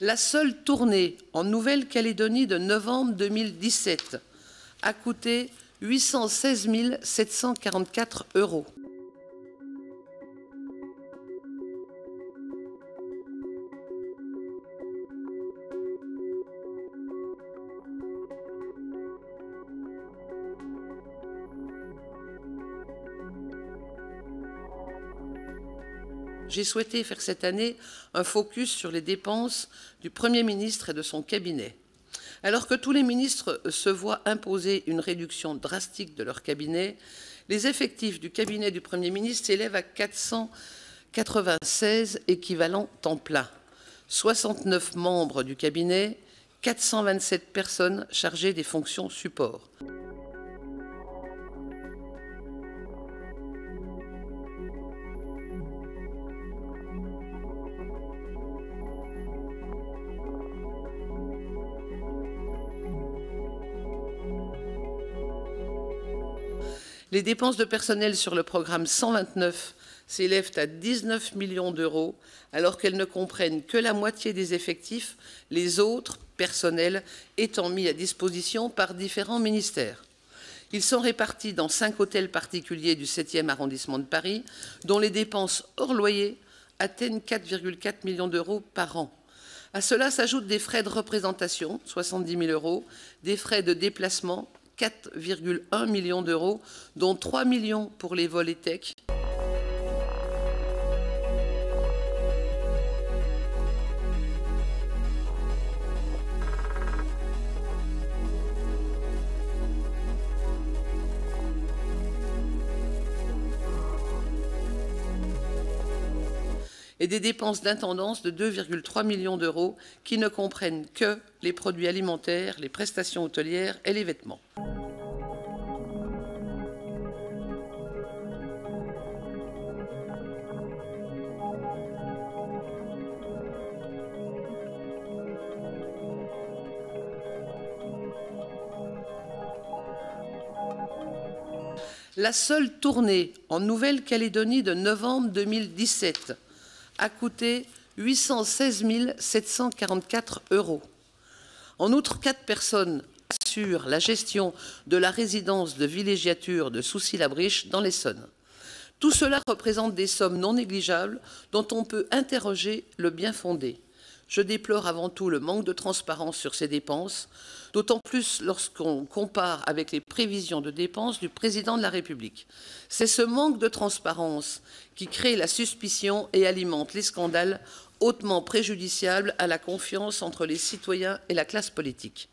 La seule tournée en Nouvelle-Calédonie de novembre 2017 a coûté 816 744 €. J'ai souhaité faire cette année un focus sur les dépenses du Premier ministre et de son cabinet. Alors que tous les ministres se voient imposer une réduction drastique de leur cabinet, les effectifs du cabinet du Premier ministre s'élèvent à 496 équivalents temps plein, 69 membres du cabinet, 427 personnes chargées des fonctions support. Les dépenses de personnel sur le programme 129 s'élèvent à 19 millions d'euros, alors qu'elles ne comprennent que la moitié des effectifs, les autres personnels étant mis à disposition par différents ministères. Ils sont répartis dans 5 hôtels particuliers du 7e arrondissement de Paris, dont les dépenses hors loyer atteignent 4,4 millions d'euros par an. À cela s'ajoutent des frais de représentation, 70 000 €, des frais de déplacement, 4,1 millions d'euros, dont 3 millions pour les vols ETEC. Et des dépenses d'intendance de 2,3 millions d'euros qui ne comprennent que les produits alimentaires, les prestations hôtelières et les vêtements. La seule tournée en Nouvelle-Calédonie de novembre 2017 a coûté 816 744 €. En outre, 4 personnes assurent la gestion de la résidence de villégiature de Soucy-la-Briche dans l'Essonne. Tout cela représente des sommes non négligeables dont on peut interroger le bien-fondé. Je déplore avant tout le manque de transparence sur ces dépenses, d'autant plus lorsqu'on compare avec les prévisions de dépenses du président de la République. C'est ce manque de transparence qui crée la suspicion et alimente les scandales hautement préjudiciables à la confiance entre les citoyens et la classe politique.